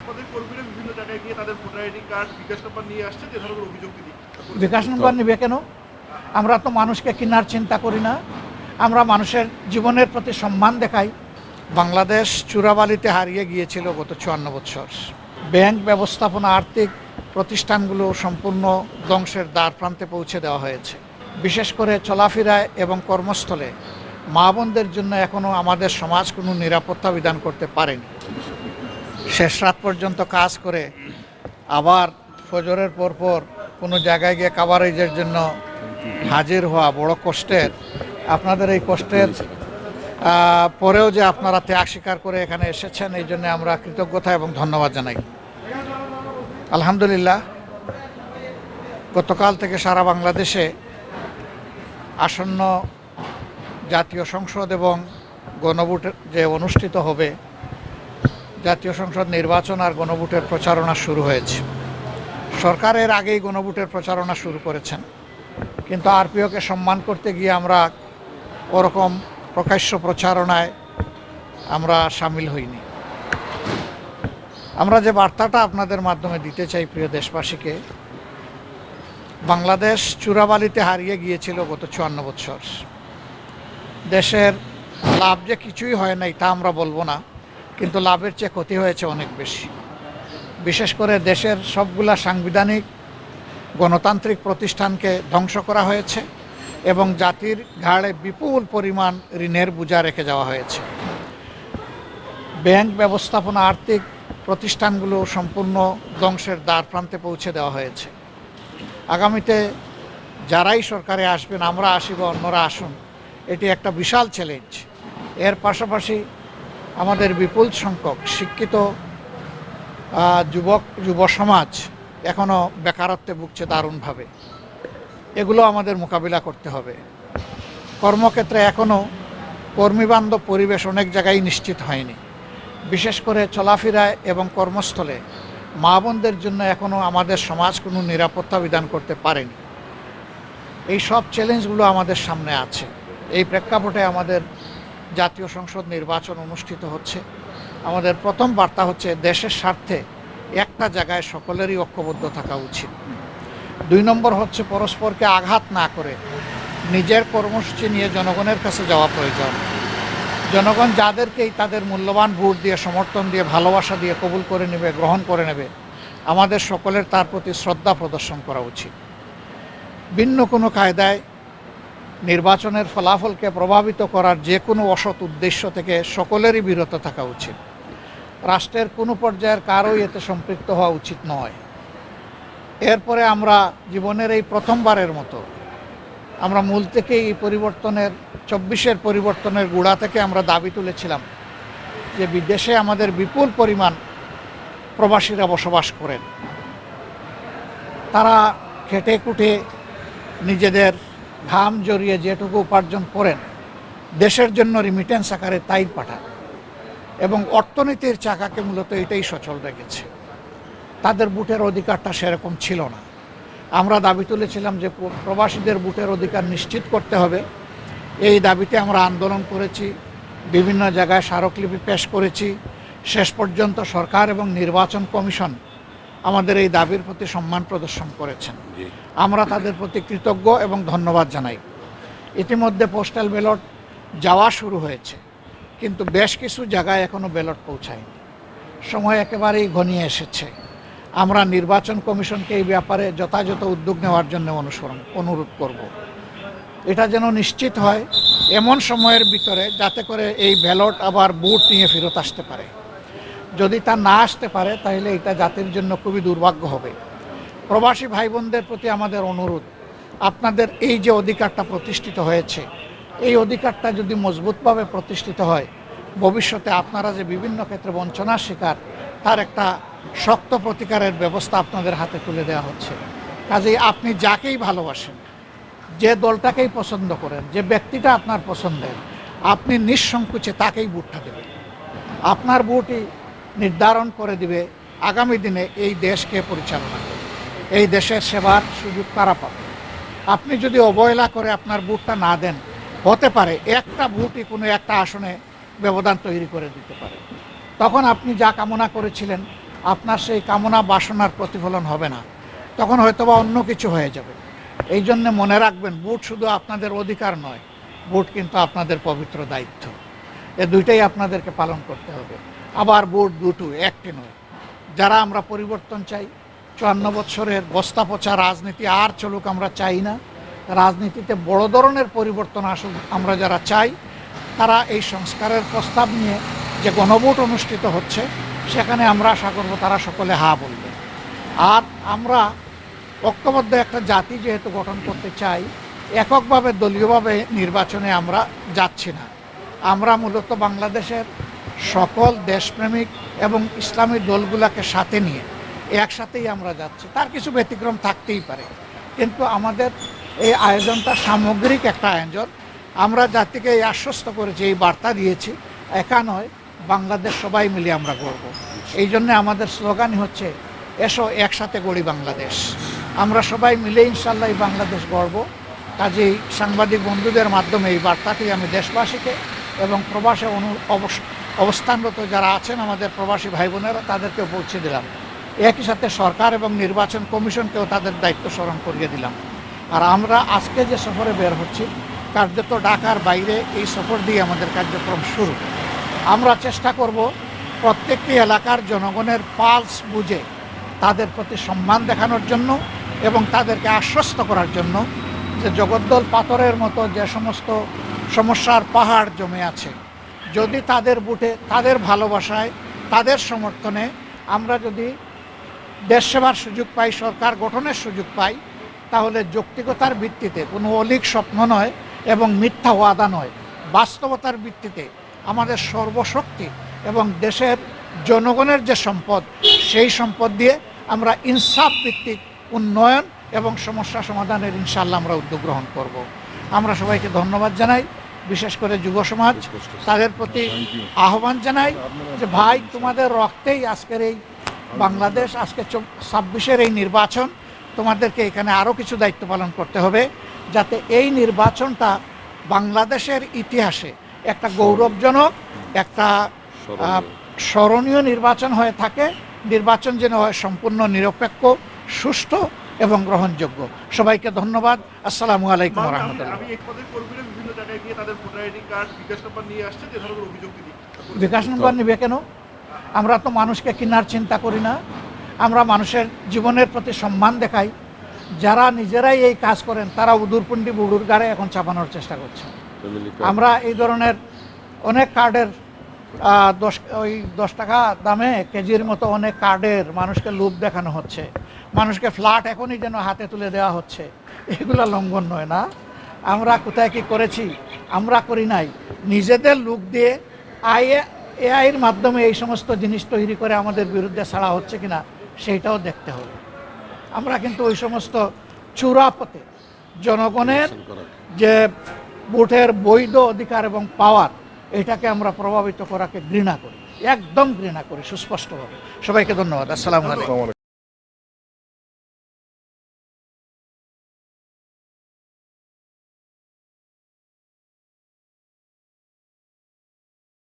আপনাদের কর্মীরা বিভিন্ন জায়গায় গিয়ে তাদের ভোটার আইডি কার্ড, বিকাশ নাম্বার নিয়ে আসছে, যে ধরনের অভিযোগ তিনি বিকাশ নম্বর নেবে কেন? আমরা তো মানুষকে কেনার চিন্তা করি না, আমরা মানুষের জীবনের প্রতি সম্মান দেখাই। বাংলাদেশ চোরাবালিতে হারিয়ে গিয়েছিল গত 54 বছর। ব্যাংক ব্যবস্থাপনা, আর্থিক প্রতিষ্ঠানগুলো সম্পূর্ণ ধ্বংসের দ্বার প্রান্তে পৌঁছে দেওয়া হয়েছে। বিশেষ করে চলাফেরায় এবং কর্মস্থলে মা বোনদের জন্য এখনও আমাদের সমাজ কোনো নিরাপত্তা বিধান করতে পারেনি। শেষ রাত পর্যন্ত কাজ করে আবার ফজরের পর কোনো জায়গায় গিয়ে কাভারেজের জন্য হাজির হওয়া বড় কষ্টের। আপনাদের এই কষ্টের পরেও যে আপনারা ত্যাগ স্বীকার করে এখানে এসেছেন, এই জন্য আমরা কৃতজ্ঞতা এবং ধন্যবাদ জানাই। আলহামদুলিল্লাহ, গতকাল থেকে সারা বাংলাদেশে আসন্ন জাতীয় সংসদ এবং গণভোট যে অনুষ্ঠিত হবে, জাতীয় সংসদ নির্বাচন আর গণভোটের প্রচারণা শুরু হয়েছে। সরকারের আগেই গণভোটের প্রচারণা শুরু করেছেন, কিন্তু আরপিওকে সম্মান করতে গিয়ে আমরা ওরকম প্রকাশ্য প্রচারণায় আমরা সামিল হইনি। আমরা যে বার্তাটা আপনাদের মাধ্যমে দিতে চাই প্রিয় দেশবাসীকে, বাংলাদেশ চোরাবালিতে হারিয়ে গিয়েছিল গত 54 বছর। দেশের লাভ যে কিছুই হয় নাই তা আমরা বলবো না, কিন্তু লাভের চেয়ে ক্ষতি হয়েছে অনেক বেশি। বিশেষ করে দেশের সবগুলা সাংবিধানিক গণতান্ত্রিক প্রতিষ্ঠানকে ধ্বংস করা হয়েছে এবং জাতির ঘাড়ে বিপুল পরিমাণ ঋণের বোঝা রেখে যাওয়া হয়েছে। ব্যাংক ব্যবস্থাপনা, আর্থিক প্রতিষ্ঠানগুলো সম্পূর্ণ ধ্বংসের দ্বার প্রান্তে পৌঁছে দেওয়া হয়েছে। আগামীতে যারাই সরকারে আসবেন, আমরা আসি বা অন্যরা আসুন, এটি একটা বিশাল চ্যালেঞ্জ। এর পাশাপাশি আমাদের বিপুল সংখ্যক শিক্ষিত যুব সমাজ এখনও বেকারত্বে ভুগছে দারুণভাবে। এগুলো আমাদের মোকাবিলা করতে হবে। কর্মক্ষেত্রে এখনও কর্মীবান্ধব পরিবেশ অনেক জায়গায় নিশ্চিত হয়নি। বিশেষ করে চলাফেরায় এবং কর্মস্থলে মা বোনদের জন্য এখনও আমাদের সমাজ কোনো নিরাপত্তা বিধান করতে পারেনি। এই সব চ্যালেঞ্জগুলো আমাদের সামনে আছে। এই প্রেক্ষাপটে আমাদের জাতীয় সংসদ নির্বাচন অনুষ্ঠিত হচ্ছে। আমাদের প্রথম বার্তা হচ্ছে, দেশের স্বার্থে একটা জায়গায় সকলেরই ঐক্যবদ্ধ থাকা উচিত। 2 নম্বর হচ্ছে, পরস্পরকে আঘাত না করে নিজের কর্মসূচি নিয়ে জনগণের কাছে যাওয়া প্রয়োজন। জনগণ যাদেরকেই তাদের মূল্যবান ভোট দিয়ে, সমর্থন দিয়ে, ভালোবাসা দিয়ে কবুল করে নেবে, গ্রহণ করে নেবে, আমাদের সকলের তার প্রতি শ্রদ্ধা প্রদর্শন করা উচিত। ভিন্ন কোনো কায়দায় নির্বাচনের ফলাফলকে প্রভাবিত করার যে কোনো অসৎ উদ্দেশ্য থেকে সকলেরই বিরত থাকা উচিত। রাষ্ট্রের কোনো পর্যায়ের কারোই এতে সম্পৃক্ত হওয়া উচিত নয়। এরপরে আমরা জীবনের এই প্রথমবারের মতো আমরা মূল থেকেই এই পরিবর্তনের 24-এর পরিবর্তনের গোড়া থেকে আমরা দাবি তুলেছিলাম যে বিদেশে আমাদের বিপুল পরিমাণ প্রবাসীরা বসবাস করেন। তারা খেটে খুঁটে নিজেদের ঘাম জড়িয়ে যেটুকু উপার্জন করেন, দেশের জন্য রিমিটেন্স আকারে তাই পাঠান এবং অর্থনীতির চাকাকে মূলত এটাই সচল রেখেছে। তাদের ভোটের অধিকারটা সেরকম ছিল না। আমরা দাবি তুলেছিলাম যে প্রবাসীদের ভোটের অধিকার নিশ্চিত করতে হবে। এই দাবিতে আমরা আন্দোলন করেছি, বিভিন্ন জায়গায় স্মারকলিপি পেশ করেছি। শেষ পর্যন্ত সরকার এবং নির্বাচন কমিশন আমাদের এই দাবির প্রতি সম্মান প্রদর্শন করেছেন। আমরা তাদের প্রতি কৃতজ্ঞ এবং ধন্যবাদ জানাই। ইতিমধ্যে পোস্টাল ব্যালট যাওয়া শুরু হয়েছে, কিন্তু বেশ কিছু জায়গায় এখনও ব্যালট পৌঁছায়নি। সময় একেবারেই ঘনিয়ে এসেছে। আমরা নির্বাচন কমিশনকে এই ব্যাপারে যথাযথ উদ্যোগ নেওয়ার জন্য অনুরোধ করব। এটা যেন নিশ্চিত হয় এমন সময়ের ভিতরে, যাতে করে এই ব্যালট আবার ভোট নিয়ে ফেরত আসতে পারে। যদি তা না আসতে পারে, তাহলে এটা জাতির জন্য খুবই দুর্ভাগ্য হবে। প্রবাসী ভাই বোনদের প্রতি আমাদের অনুরোধ, আপনাদের এই যে অধিকারটা প্রতিষ্ঠিত হয়েছে, এই অধিকারটা যদি মজবুতভাবে প্রতিষ্ঠিত হয়, ভবিষ্যতে আপনারা যে বিভিন্ন ক্ষেত্রে বঞ্চনার শিকার, তার একটা শক্ত প্রতিকারের ব্যবস্থা আপনাদের হাতে তুলে দেওয়া হচ্ছে। কাজেই আপনি যাকেই ভালোবাসেন, যে দলটাকেই পছন্দ করেন, যে ব্যক্তিটা আপনার পছন্দের, আপনি নিঃসংকোচে তাকেই ভোটটা দেবেন। আপনার ভোটই নির্ধারণ করে দিবে আগামী দিনে এই দেশকে পরিচালনা করবে, এই দেশের সেবার সুযোগ কারা পাবে। আপনি যদি অবহেলা করে আপনার ভোটটা না দেন, হতে পারে একটা ভোটই কোনো একটা আসনে ব্যবধান তৈরি করে দিতে পারে। তখন আপনি যা কামনা করেছিলেন আপনার সেই কামনা বাসনার প্রতিফলন হবে না, তখন হয়তোবা অন্য কিছু হয়ে যাবে। এই জন্য মনে রাখবেন, ভোট শুধু আপনাদের অধিকার নয়, ভোট কিন্তু আপনাদের পবিত্র দায়িত্ব। এ দুইটাই আপনাদেরকে পালন করতে হবে। আবার ভোট দুটো, একটি নয়। যারা আমরা পরিবর্তন চাই, 54 বছরের বস্তা পচা রাজনীতি আর চলুক আমরা চাই না। রাজনীতিতে বড় ধরনের পরিবর্তন আসুক আমরা যারা চাই, তারা এই সংস্কারের প্রস্তাব নিয়ে যে গণভোট অনুষ্ঠিত হচ্ছে সেখানে আমরা আশা করব তারা সকলে হা বলবে। আর আমরা ঐক্যবদ্ধ একটা জাতি যেহেতু গঠন করতে চাই, এককভাবে দলীয়ভাবে নির্বাচনে আমরা যাচ্ছি না। আমরা মূলত বাংলাদেশের সকল দেশপ্রেমিক এবং ইসলামী দলগুলোকে সাথে নিয়ে একসাথেই আমরা যাচ্ছি। তার কিছু ব্যতিক্রম থাকতেই পারে, কিন্তু আমাদের এই আয়োজনটা সামগ্রিক একটা আয়োজন। আমরা জাতিকে এই আশ্বস্ত করেছি, এই বার্তা দিয়েছি, একা নয়, বাংলাদেশ সবাই মিলে আমরা গড়ব। এই জন্য আমাদের স্লোগানই হচ্ছে, এসো একসাথে গড়ি বাংলাদেশ। আমরা সবাই মিলে ইনশাল্লাহ এই বাংলাদেশ গড়ব। কাজেই সাংবাদিক বন্ধুদের মাধ্যমে এই বার্তাটি আমি দেশবাসীকে এবং প্রবাসে অবস্থানরত যারা আছেন আমাদের প্রবাসী ভাই বোনেরা, তাদেরকেও পৌঁছে দিলাম। একই সাথে সরকার এবং নির্বাচন কমিশনকেও তাদের দায়িত্ব স্মরণ করিয়ে দিলাম। আর আমরা আজকে যে সফরে বের হচ্ছি, কার্যত ঢাকার বাইরে এই সফর দিয়ে আমাদের কার্যক্রম শুরু। আমরা চেষ্টা করব প্রত্যেকটি এলাকার জনগণের পালস বুঝে তাদের প্রতি সম্মান দেখানোর জন্য এবং তাদেরকে আশ্বস্ত করার জন্য যে জগদ্দল পাথরের মতো যে সমস্ত সমস্যার পাহাড় জমে আছে, যদি তাদের বুটে, তাদের ভালোবাসায়, তাদের সমর্থনে আমরা যদি দেশ সেবার সুযোগ পাই, সরকার গঠনের সুযোগ পাই, তাহলে যৌক্তিকতার ভিত্তিতে, কোনো অলীক স্বপ্ন নয় এবং মিথ্যা ওয়াদা নয়, বাস্তবতার ভিত্তিতে আমাদের সর্বশক্তি এবং দেশের জনগণের যে সম্পদ, সেই সম্পদ দিয়ে আমরা ইনসাফ ভিত্তিক উন্নয়ন এবং সমস্যা সমাধানের ইনশাআল্লাহ আমরা উদ্যোগ গ্রহণ করব। আমরা সবাইকে ধন্যবাদ জানাই, বিশেষ করে যুব সমাজ, তাদের প্রতি আহ্বান জানাই যে ভাই, তোমাদের রক্তেই আজকের এই বাংলাদেশ, আজকে 26-এর এই নির্বাচন, তোমাদেরকে এখানে আরও কিছু দায়িত্ব পালন করতে হবে, যাতে এই নির্বাচনটা বাংলাদেশের ইতিহাসে একটা গৌরবজনক, একটা স্মরণীয় নির্বাচন হয়ে থাকে। নির্বাচন যেন হয় সম্পূর্ণ নিরপেক্ষ, সুষ্ঠু এবং গ্রহণযোগ্য। সবাইকে ধন্যবাদ। আসসালামু আলাইকুম ওয়া রাহমাতুল্লাহ। আমি এক পদের কর্মীরা বিভিন্ন জায়গায় গিয়ে তাদের ভোটার আইডি কার্ড, বিকাশ নাম্বার নিয়ে আসছে, যে ধরনের অভিযোগ দিই। বিকাশ নম্বর নিবে কেন? আমরা তো মানুষকে কেনার চিন্তা করি না, আমরা মানুষের জীবনের প্রতি সম্মান দেখাই। যারা নিজেরাই এই কাজ করেন তারা উদুরপুন্ডি বুড়ুর গাড়ে এখন চাপানোর চেষ্টা করছেন। আমরা এই ধরনের অনেক কার্ডের 10 টাকা দামে কেজির মতো অনেক কার্ডের মানুষকে লোভ দেখানো হচ্ছে, মানুষকে ফ্ল্যাট এখনই যেন হাতে তুলে দেওয়া হচ্ছে। এগুলো লঙ্ঘন নয় না? আমরা কোথায় কি করেছি? আমরা করি নাই। নিজেদের লোক দিয়ে এআইয়ের মাধ্যমে এই সমস্ত জিনিস তৈরি করে আমাদের বিরুদ্ধে ছাড়া হচ্ছে কিনা সেইটাও দেখতে হবে। আমরা কিন্তু ওই সমস্ত চূড়াপথে জনগণের যে ভোটের বৈধ অধিকার এবং পাওয়ার, এটাকে আমরা প্রভাবিত করাকে ঘৃণা করি, একদম ঘৃণা করি সুস্পষ্টভাবে। সবাইকে ধন্যবাদ। আসসালামু আলাইকুম।